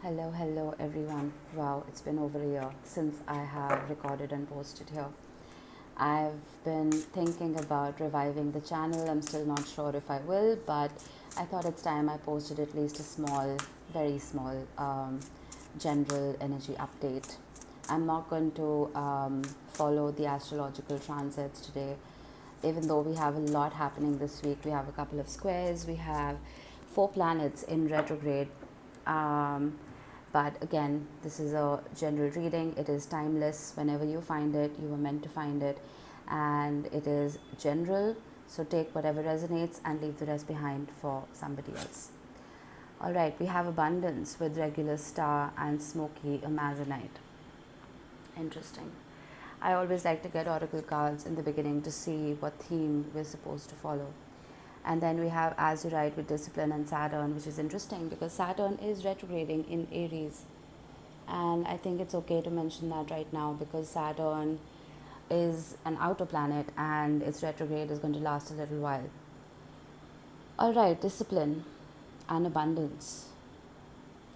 Hello everyone. Wow, it's been over a year since I have recorded and posted here. I've been thinking about reviving the channel. I'm still not sure if I will, but I thought it's time I posted at least a small, very small general energy update. I'm not going to follow the astrological transits today, even though we have a lot happening this week. We have a couple of squares, we have 4 planets in retrograde. But again, this is a general reading. It is timeless. Whenever you find it, you were meant to find it. And it is general. So take whatever resonates and leave the rest behind for somebody else. All right, we have abundance with regular star and smoky amazonite. Interesting. I always like to get oracle cards in the beginning to see what theme we're supposed to follow. And then we have azurite with discipline and Saturn, which is interesting because Saturn is retrograding in Aries. And I think it's okay to mention that right now because Saturn is an outer planet and its retrograde is going to last a little while. All right, discipline and abundance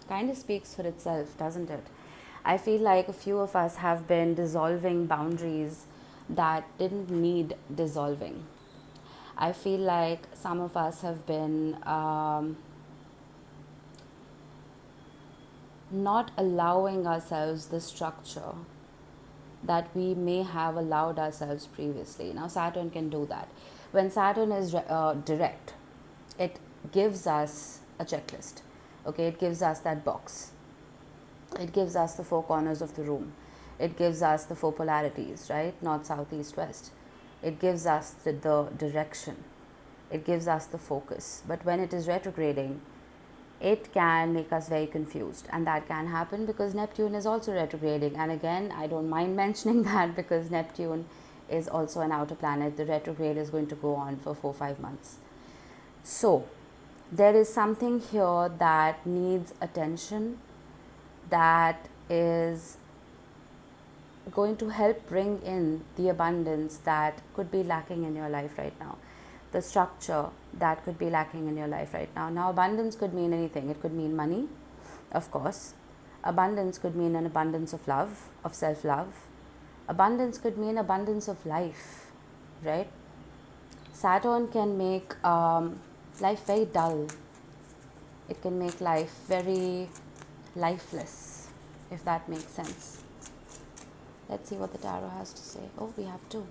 kind of speaks for itself, doesn't it? I feel like a few of us have been dissolving boundaries that didn't need dissolving. I feel like some of us have been not allowing ourselves the structure that we may have allowed ourselves previously. Now, Saturn can do that. When Saturn is direct, it gives us a checklist. Okay, it gives us that box. It gives us the 4 corners of the room. It gives us the 4 polarities, right? North, south, east, west. It gives us the direction. It gives us the focus. But when it is retrograding, it can make us very confused. And that can happen because Neptune is also retrograding. And again, I don't mind mentioning that because Neptune is also an outer planet. The retrograde is going to go on for 4-5 months. So, there is something here that needs attention, that is going to help bring in the abundance that could be lacking in your life right now, the structure that could be lacking in your life right now. Now, abundance could mean anything. It could mean money, of course. Abundance could mean an abundance of love, of self-love. Abundance could mean abundance of life, right? Saturn can make life very dull. It can make life very lifeless, if that makes sense. Let's see what the tarot has to say. Oh, we have 2.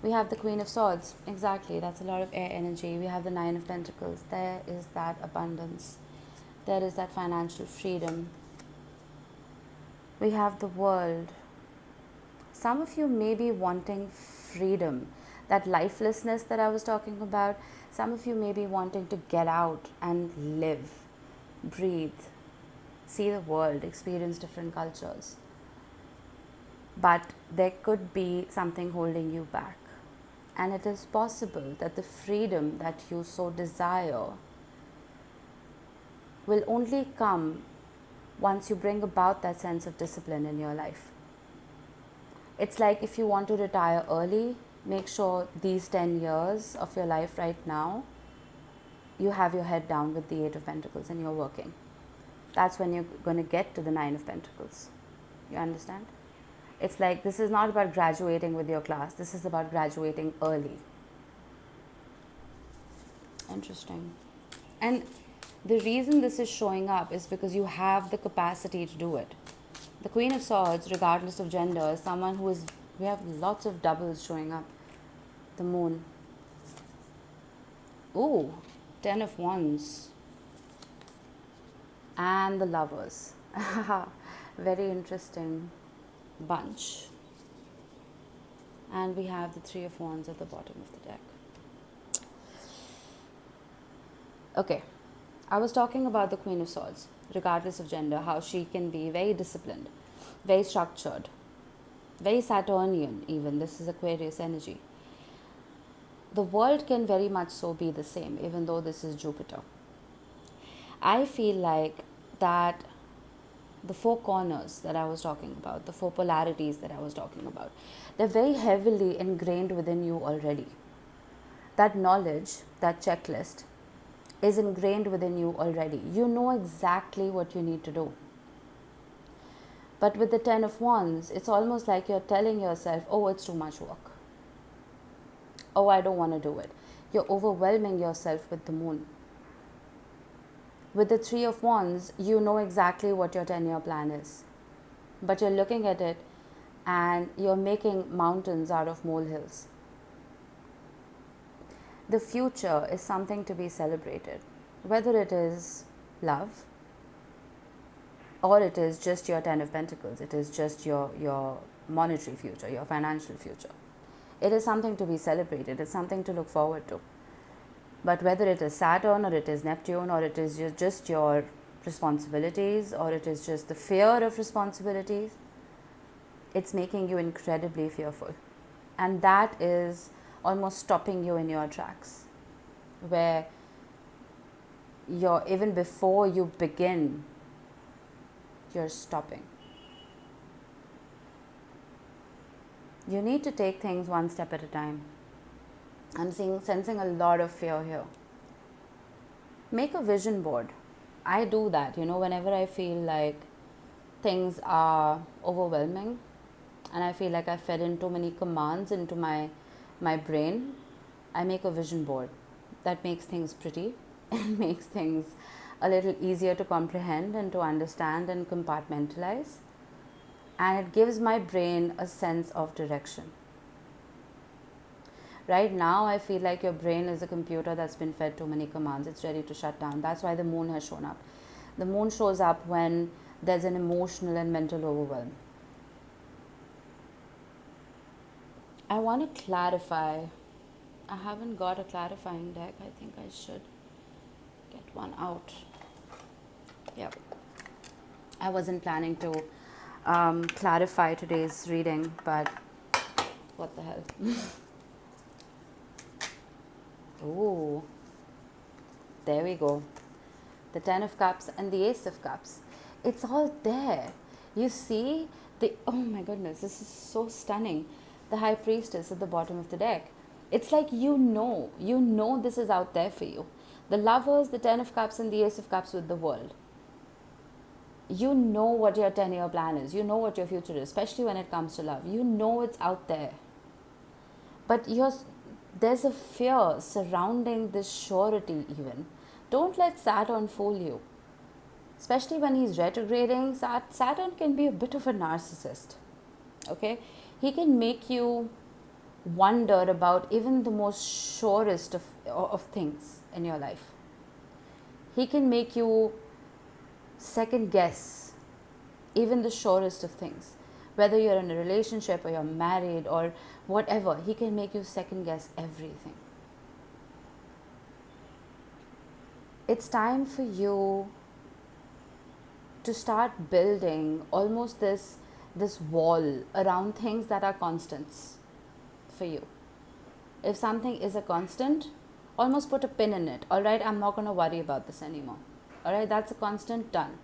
We have the Queen of Swords. Exactly, that's a lot of air energy. We have the 9 of Pentacles. There is that abundance. There is that financial freedom. We have the World. Some of you may be wanting freedom. That lifelessness that I was talking about. Some of you may be wanting to get out and live, breathe, see the world, experience different cultures. But there could be something holding you back. And it is possible that the freedom that you so desire will only come once you bring about that sense of discipline in your life. It's like if you want to retire early, make sure these 10 years of your life right now, you have your head down with the 8 of Pentacles and you're working. That's when you're going to get to the 9 of Pentacles. You understand? It's like this is not about graduating with your class. This is about graduating early. Interesting. And the reason this is showing up is because you have the capacity to do it. The Queen of Swords, regardless of gender, is someone who is... We have lots of doubles showing up. The Moon. Ooh, 10 of Wands. And the Lovers. Very interesting bunch. And we have the 3 of Wands at the bottom of the deck. Okay, I was talking about the Queen of Swords, regardless of gender, how she can be very disciplined, very structured, very Saturnian even. This is Aquarius energy. The World can very much so be the same, even though this is Jupiter. I feel like that the 4 corners that I was talking about, the 4 polarities that I was talking about, they're very heavily ingrained within you already. That knowledge, that checklist, is ingrained within you already. You know exactly what you need to do. But with the Ten of Wands, it's almost like you're telling yourself, oh, it's too much work. Oh, I don't want to do it. You're overwhelming yourself with the Moon. With the Three of Wands, you know exactly what your 10-year plan is. But you're looking at it and you're making mountains out of molehills. The future is something to be celebrated, whether it is love or it is just your 10 of Pentacles, it is just your monetary future, your financial future. It is something to be celebrated, it's something to look forward to. But whether it is Saturn or it is Neptune or it is just your responsibilities or it is just the fear of responsibilities, it's making you incredibly fearful. And that is almost stopping you in your tracks, where even before you begin, you're stopping. You need to take things one step at a time. I'm sensing a lot of fear here. Make a vision board. I do that, whenever I feel like things are overwhelming and I feel like I fed in too many commands into my brain, I make a vision board. That makes things pretty and makes things a little easier to comprehend and to understand and compartmentalize. And it gives my brain a sense of direction. Right now, I feel like your brain is a computer that's been fed too many commands. It's ready to shut down. That's why the Moon has shown up. The Moon shows up when there's an emotional and mental overwhelm. I want to clarify. I haven't got a clarifying deck. I think I should get one out. Yep. I wasn't planning to clarify today's reading, but what the hell? Oh, there we go. The Ten of Cups and the Ace of Cups. It's all there. You see, oh my goodness, this is so stunning. The High Priestess at the bottom of the deck. It's like you know this is out there for you. The Lovers, the Ten of Cups and the Ace of Cups with the World. You know what your 10-year plan is. You know what your future is, especially when it comes to love. You know it's out there. But there's a fear surrounding this surety even. Don't let Saturn fool you. Especially when he's retrograding, Saturn can be a bit of a narcissist. Okay? He can make you wonder about even the most surest of things in your life. He can make you second guess even the surest of things. Whether you're in a relationship or you're married or whatever, he can make you second guess everything. It's time for you to start building almost this wall around things that are constants for you. If something is a constant, almost put a pin in it. All right, I'm not going to worry about this anymore. All right, that's a constant, done.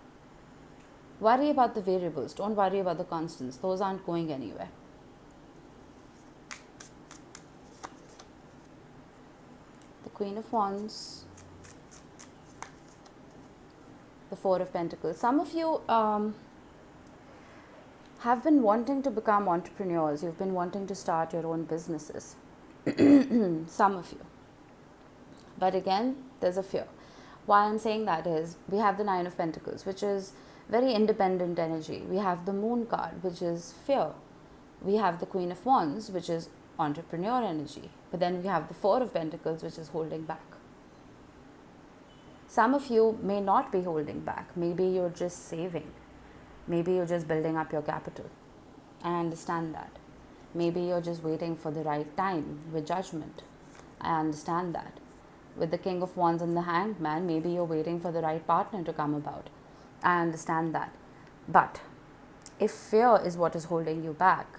Worry about the variables. Don't worry about the constants. Those aren't going anywhere. The Queen of Wands. The Four of Pentacles. Some of you have been wanting to become entrepreneurs. You've been wanting to start your own businesses. Some of you. But again, there's a fear. Why I'm saying that is, we have the Nine of Pentacles, which is very independent energy. We have the Moon card, which is fear. We have the Queen of Wands, which is entrepreneur energy. But then we have the Four of Pentacles, which is holding back. Some of you may not be holding back. Maybe you're just saving. Maybe you're just building up your capital. I understand that. Maybe you're just waiting for the right time with judgment. I understand that. With the King of Wands and the Hanged Man, maybe you're waiting for the right partner to come about. I understand that. But if fear is what is holding you back,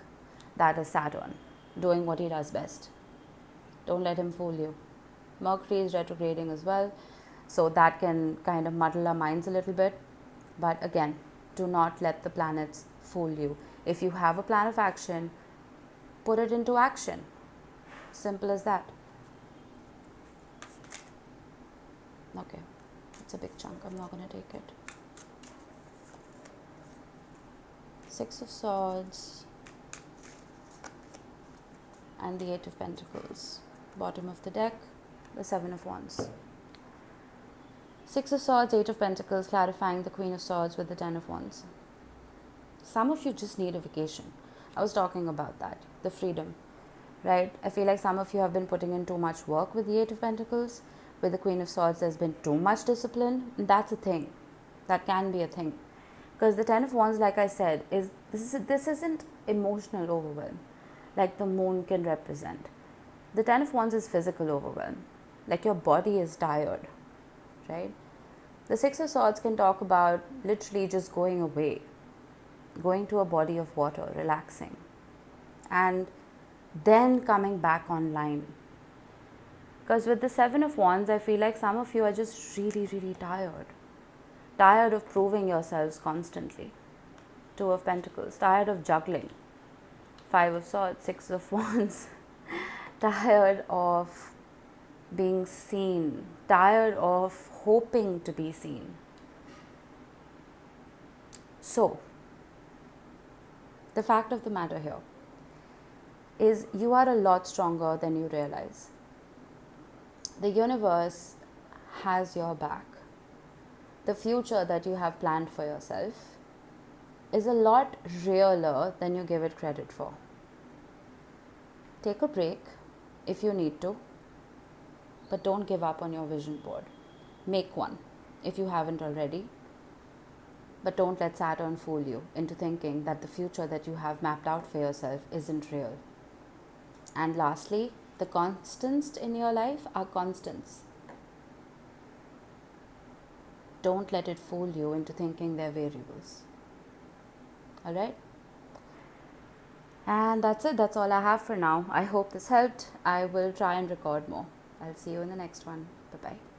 that is Saturn doing what he does best. Don't let him fool you. Mercury is retrograding as well, so that can kind of muddle our minds a little bit. But again, do not let the planets fool you. If you have a plan of action, put it into action. Simple as that. Okay, it's a big chunk. I'm not going to take it. Six of Swords and the Eight of Pentacles. Bottom of the deck, the Seven of Wands. Six of Swords, Eight of Pentacles, clarifying the Queen of Swords with the Ten of Wands. Some of you just need a vacation. I was talking about that, the freedom, right? I feel like some of you have been putting in too much work with the Eight of Pentacles. With the Queen of Swords, there's been too much discipline. And that's a thing. That can be a thing. Because the Ten of Wands, like I said, this isn't emotional overwhelm like the moon can represent. The Ten of Wands is physical overwhelm. Like your body is tired, right? The Six of Swords can talk about literally just going away, going to a body of water, relaxing, and then coming back online. Because with the Seven of Wands, I feel like some of you are just really, really tired of proving yourselves constantly. Two of Pentacles, tired of juggling. Five of Swords, Six of Wands, tired of being seen, tired of hoping to be seen. So, the fact of the matter here is you are a lot stronger than you realize. The universe has your back. The future that you have planned for yourself is a lot realer than you give it credit for. Take a break if you need to, but don't give up on your vision board. Make one if you haven't already, but don't let Saturn fool you into thinking that the future that you have mapped out for yourself isn't real. And lastly, the constants in your life are constants. Don't let it fool you into thinking they're variables. Alright? And that's it. That's all I have for now. I hope this helped. I will try and record more. I'll see you in the next one. Bye-bye.